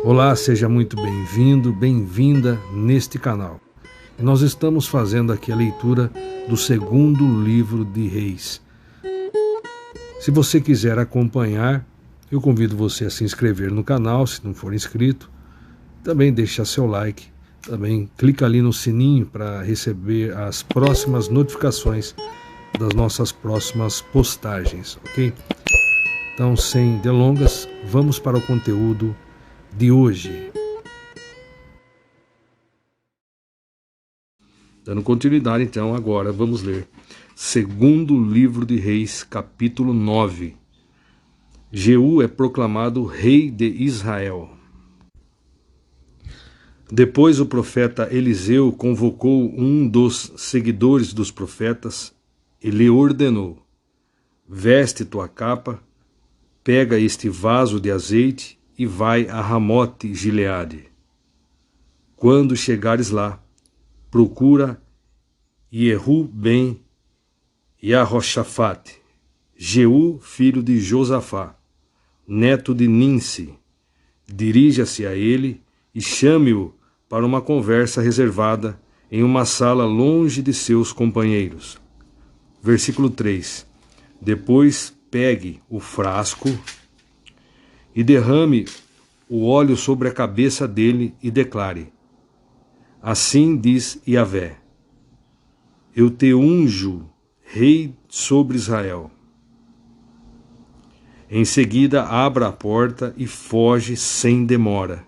Olá, seja muito bem-vindo, bem-vinda neste canal. E nós estamos fazendo aqui a leitura do segundo livro de Reis. Se você quiser acompanhar, eu convido você a se inscrever no canal, se não for inscrito. Também deixa seu like, também clica ali no sininho para receber as próximas notificações das nossas próximas postagens, ok? Então, sem delongas, vamos para o conteúdo de hoje. Dando continuidade, então, agora vamos ler segundo livro de Reis, capítulo 9. Jeú é proclamado rei de Israel. Depois o profeta Eliseu convocou um dos seguidores dos profetas e lhe ordenou: veste tua capa, pega este vaso de azeite e vai a Ramote Gileade. Quando chegares lá, procura Jehu ben Yahoshafate, Jeú, filho de Josafá, neto de Ninsi. Dirija-se a ele e chame-o para uma conversa reservada em uma sala longe de seus companheiros. Versículo 3. Depois pegue o frasco e derrame o óleo sobre a cabeça dele e declare: assim diz Yahvé, eu te unjo rei sobre Israel. Em seguida abra a porta e foge sem demora.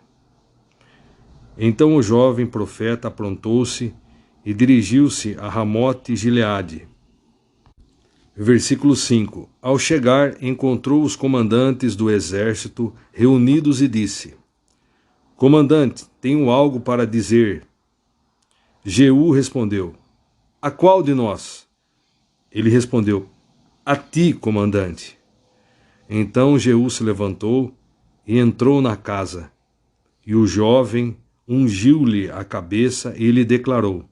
Então o jovem profeta aprontou-se e dirigiu-se a Ramote Gileade. Versículo 5. Ao chegar, encontrou os comandantes do exército reunidos e disse: comandante, tenho algo para dizer. Jeú respondeu: a qual de nós? Ele respondeu: a ti, comandante. Então Jeú se levantou e entrou na casa. E o jovem ungiu-lhe a cabeça e lhe declarou: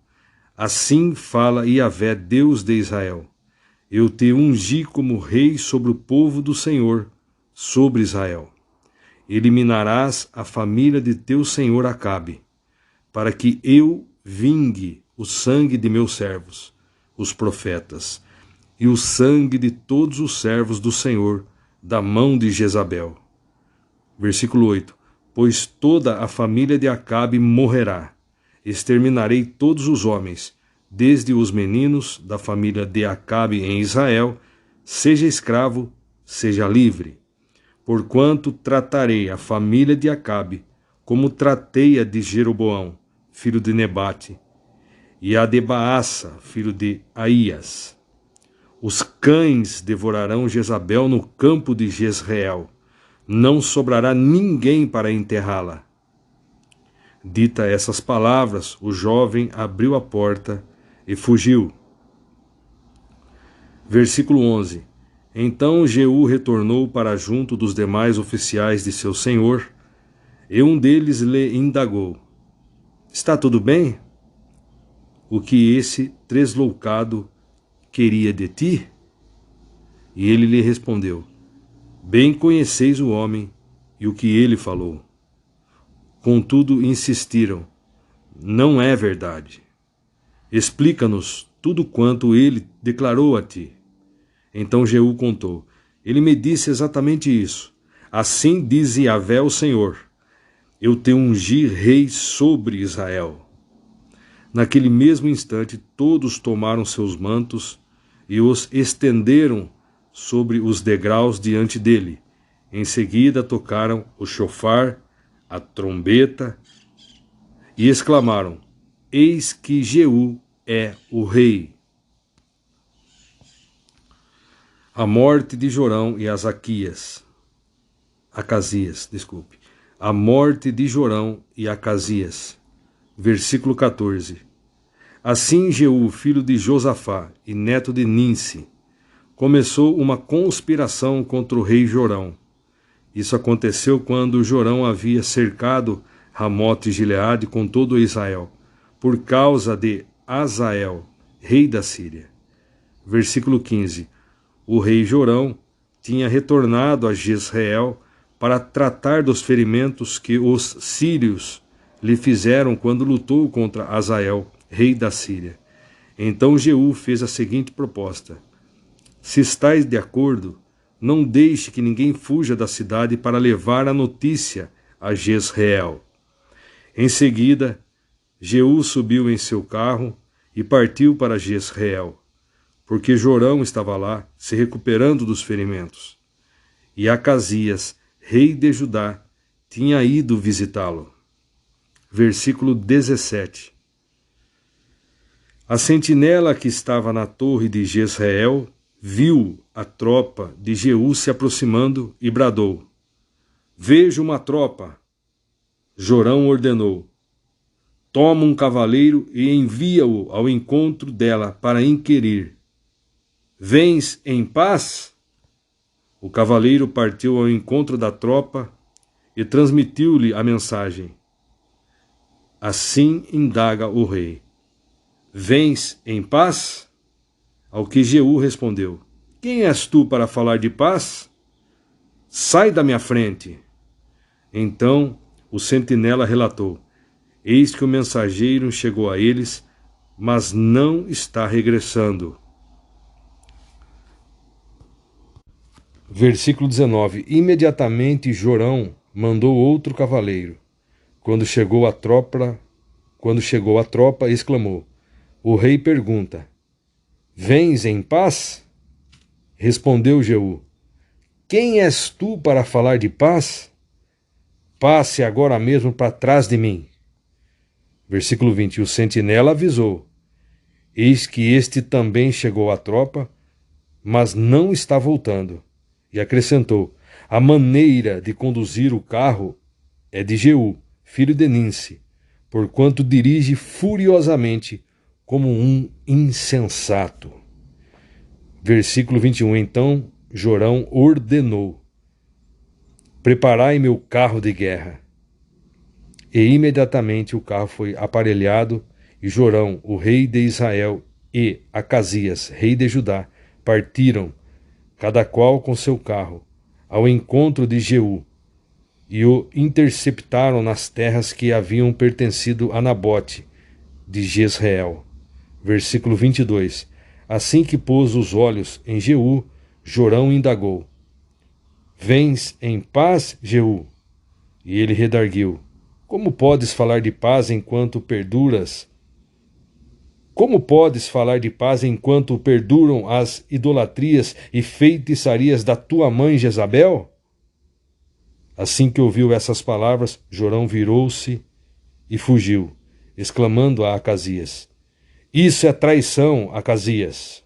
assim fala Yahvé, Deus de Israel, eu te ungi como rei sobre o povo do Senhor, sobre Israel. Eliminarás a família de teu senhor Acabe, para que eu vingue o sangue de meus servos, os profetas, e o sangue de todos os servos do Senhor, da mão de Jezabel. Versículo 8. Pois toda a família de Acabe morrerá. Exterminarei todos os homens, desde os meninos da família de Acabe em Israel, seja escravo, seja livre. Porquanto tratarei a família de Acabe como tratei a de Jeroboão, filho de Nebate, e a de Baasa, filho de Aías. Os cães devorarão Jezabel no campo de Jezreel. Não sobrará ninguém para enterrá-la. Dita essas palavras, o jovem abriu a porta e fugiu. Versículo 11. Então Jeú retornou para junto dos demais oficiais de seu senhor, e um deles lhe indagou: está tudo bem? O que esse tresloucado queria de ti? E ele lhe respondeu: bem conheceis o homem e o que ele falou. Contudo insistiram: não é verdade. Explica-nos tudo quanto ele declarou a ti. Então Jeú contou: ele me disse exatamente isso. Assim diz Yahvé o Senhor: eu te ungi rei sobre Israel. Naquele mesmo instante todos tomaram seus mantos e os estenderam sobre os degraus diante dele. Em seguida tocaram o chofar, a trombeta, e exclamaram: eis que Jeú é o rei. A morte de Jorão e Acasias. A morte de Jorão e Acasias. Versículo 14. Assim Jeú, filho de Josafá e neto de Ninsi, começou uma conspiração contra o rei Jorão. Isso aconteceu quando Jorão havia cercado Ramote Gileade com todo Israel, por causa de Azael, rei da Síria. Versículo 15. O rei Jorão tinha retornado a Jezreel para tratar dos ferimentos que os sírios lhe fizeram quando lutou contra Azael, rei da Síria. Então Jeú fez a seguinte proposta: se estáis de acordo, não deixe que ninguém fuja da cidade para levar a notícia a Jezreel. Em seguida, Jeú subiu em seu carro e partiu para Jezreel, porque Jorão estava lá, se recuperando dos ferimentos. E Acasias, rei de Judá, tinha ido visitá-lo. Versículo 17. A sentinela que estava na torre de Jezreel viu a tropa de Jeú se aproximando e bradou: vejo uma tropa. Jorão ordenou: toma um cavaleiro e envia-o ao encontro dela para inquirir: vens em paz? O cavaleiro partiu ao encontro da tropa e transmitiu-lhe a mensagem. Assim indaga o rei: vens em paz? Ao que Jeú respondeu: quem és tu para falar de paz? Sai da minha frente. Então o sentinela relatou: eis que o mensageiro chegou a eles, mas não está regressando. Versículo 19. Imediatamente Jorão mandou outro cavaleiro. Quando chegou a tropa, exclamou: o rei pergunta: vens em paz? Respondeu Jeú: quem és tu para falar de paz? Passe agora mesmo para trás de mim. Versículo 20. O sentinela avisou: eis que este também chegou à tropa, mas não está voltando. E acrescentou: a maneira de conduzir o carro é de Jeú, filho de Ninsi, porquanto dirige furiosamente como um insensato. Versículo 21. Então Jorão ordenou: preparai meu carro de guerra. E imediatamente o carro foi aparelhado, e Jorão, o rei de Israel, e Acasias, rei de Judá, partiram, cada qual com seu carro, ao encontro de Jeú, e o interceptaram nas terras que haviam pertencido a Nabote, de Jezreel. Versículo 22. Assim que pôs os olhos em Jeú, Jorão indagou: vens em paz, Jeú? E ele redarguiu: como podes falar de paz enquanto perduras? Como podes falar de paz enquanto perduram as idolatrias e feitiçarias da tua mãe Jezabel? Assim que ouviu essas palavras, Jorão virou-se e fugiu, exclamando a Acasias: isso é traição, Acasias.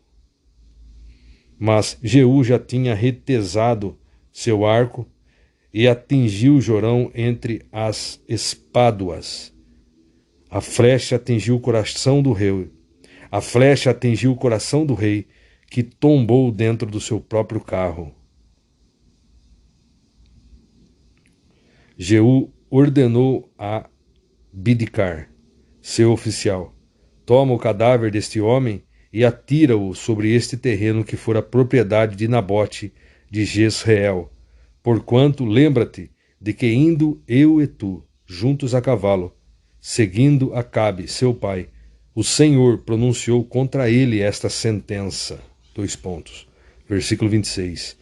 Mas Jeú já tinha retesado seu arco e atingiu Jorão entre as espáduas. A flecha atingiu o coração do rei. A flecha atingiu o coração do rei, que tombou dentro do seu próprio carro. Jeú ordenou a Bidkar, seu oficial: toma o cadáver deste homem e atira-o sobre este terreno que fora propriedade de Nabote de Jezreel. Porquanto, lembra-te de que indo eu e tu, juntos a cavalo, seguindo Acabe, seu pai, o Senhor pronunciou contra ele esta sentença. Versículo 26.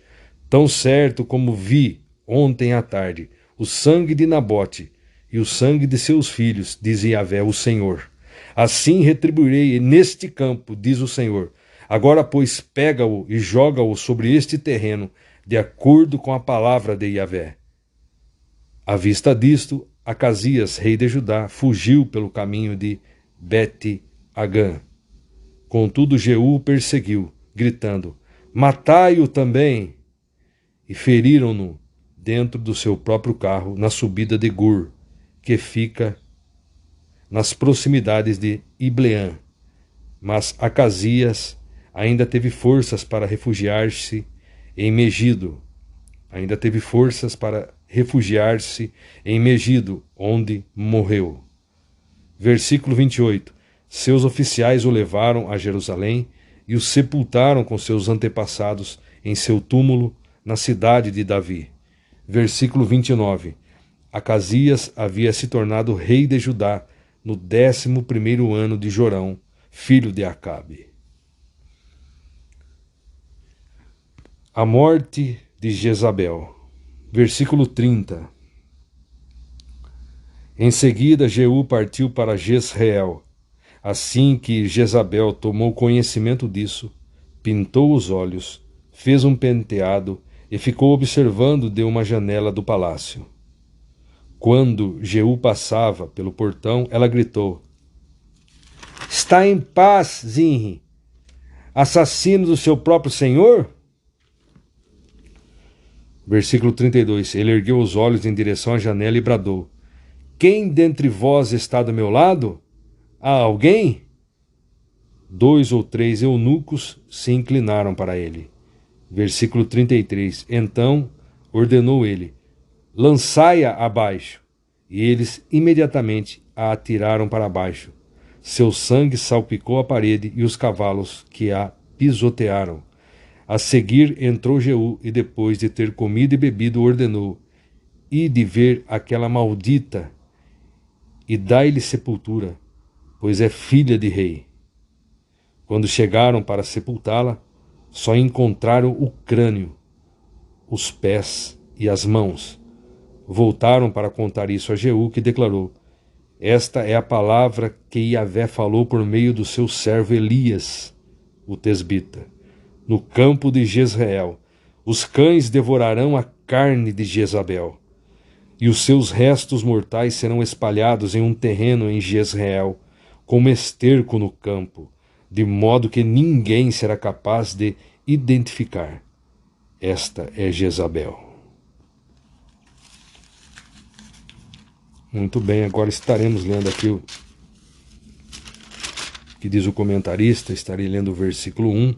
Tão certo como vi ontem à tarde o sangue de Nabote e o sangue de seus filhos, diz Yahvé, o Senhor, assim retribuirei neste campo, diz o Senhor. Agora, pois, pega-o e joga-o sobre este terreno, de acordo com a palavra de Yahvé. À vista disto, Acasias, rei de Judá, fugiu pelo caminho de Bet-Agã. Contudo, Jeú o perseguiu, gritando: matai-o também! E feriram-no dentro do seu próprio carro, na subida de Gur, que fica nas proximidades de Ibleã. Mas Acasias ainda teve forças para refugiar-se em Megido. Onde morreu. Versículo 28. Seus oficiais o levaram a Jerusalém e o sepultaram com seus antepassados em seu túmulo na cidade de Davi. Versículo 29. Acasias havia se tornado rei de Judá no 11º ano de Jorão, filho de Acabe. A morte de Jezabel. Versículo 30. Em seguida, Jeú partiu para Jezreel. Assim que Jezabel tomou conhecimento disso, pintou os olhos, fez um penteado e ficou observando de uma janela do palácio. Quando Jeú passava pelo portão, ela gritou: "Está em paz, Zinri, assassino do seu próprio senhor?" Versículo 32. Ele ergueu os olhos em direção à janela e bradou: "Quem dentre vós está do meu lado? Há alguém?" 2 ou 3 eunucos se inclinaram para ele. Versículo 33. Então ordenou ele: "Lançai-a abaixo." E eles imediatamente a atiraram para baixo. Seu sangue salpicou a parede e os cavalos que a pisotearam. A seguir entrou Jeú e, depois de ter comido e bebido, ordenou: "Ide ver aquela maldita e dai-lhe sepultura, pois é filha de rei." Quando chegaram para sepultá-la, só encontraram o crânio, os pés e as mãos. Voltaram para contar isso a Jeú, que declarou: "Esta é a palavra que Yahvé falou por meio do seu servo Elias, o tesbita. No campo de Jezreel, os cães devorarão a carne de Jezabel, e os seus restos mortais serão espalhados em um terreno em Jezreel, como esterco no campo, de modo que ninguém será capaz de identificar. Esta é Jezabel." Muito bem, agora estaremos lendo aqui o que diz o comentarista. Estarei lendo o versículo 1,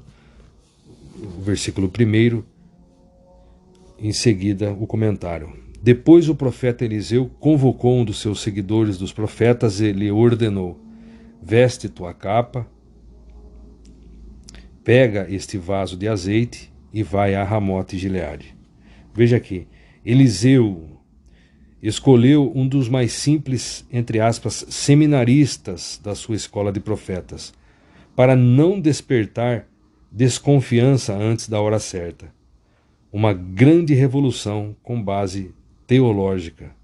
o versículo 1, em seguida o comentário. Depois o profeta Eliseu convocou um dos seus seguidores dos profetas e lhe ordenou: "Veste tua capa, pega este vaso de azeite e vai a Ramote Gileade." Veja aqui, Eliseu escolheu um dos mais simples, entre aspas, seminaristas da sua escola de profetas, para não despertar desconfiança antes da hora certa. Uma grande revolução com base teológica.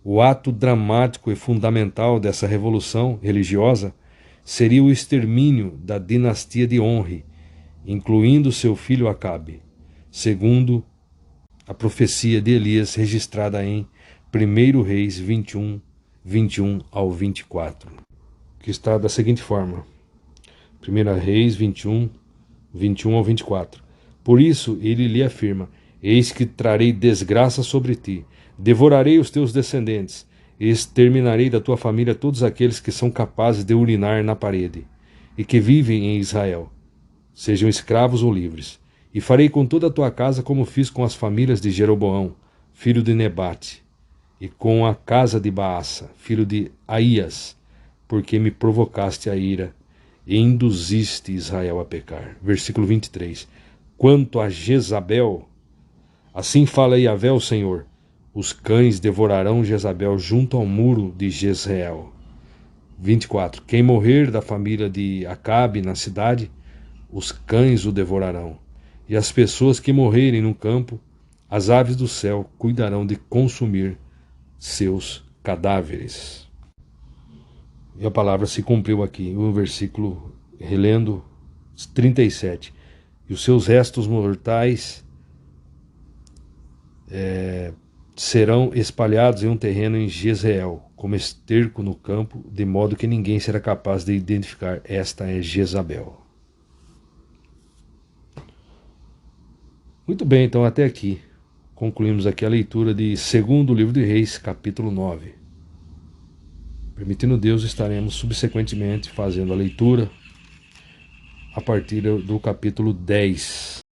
O ato dramático e fundamental dessa revolução religiosa seria o extermínio da dinastia de Onri, incluindo seu filho Acabe, segundo a profecia de Elias registrada em 1 Reis 21, 21 ao 24, que está da seguinte forma: 1 Reis 21, 21 ao 24. "Por isso ele lhe afirma: Eis que trarei desgraça sobre ti, devorarei os teus descendentes, e exterminarei da tua família todos aqueles que são capazes de urinar na parede, e que vivem em Israel, sejam escravos ou livres. E farei com toda a tua casa como fiz com as famílias de Jeroboão, filho de Nebate, e com a casa de Baasa, filho de Aías, porque me provocaste a ira e induziste Israel a pecar." Versículo 23. "Quanto a Jezabel, assim fala Yahvé o Senhor: os cães devorarão Jezabel junto ao muro de Jezreel." 24. "Quem morrer da família de Acabe na cidade, os cães o devorarão. E as pessoas que morrerem no campo, as aves do céu cuidarão de consumir seus cadáveres." E a palavra se cumpriu aqui, o versículo, relendo, 37. "E os seus restos mortais serão espalhados em um terreno em Jezreel, como esterco no campo, de modo que ninguém será capaz de identificar. Esta é Jezabel." Muito bem, então até aqui concluímos aqui a leitura de 2º livro de Reis, capítulo 9. Permitindo Deus, estaremos subsequentemente fazendo a leitura a partir do capítulo 10.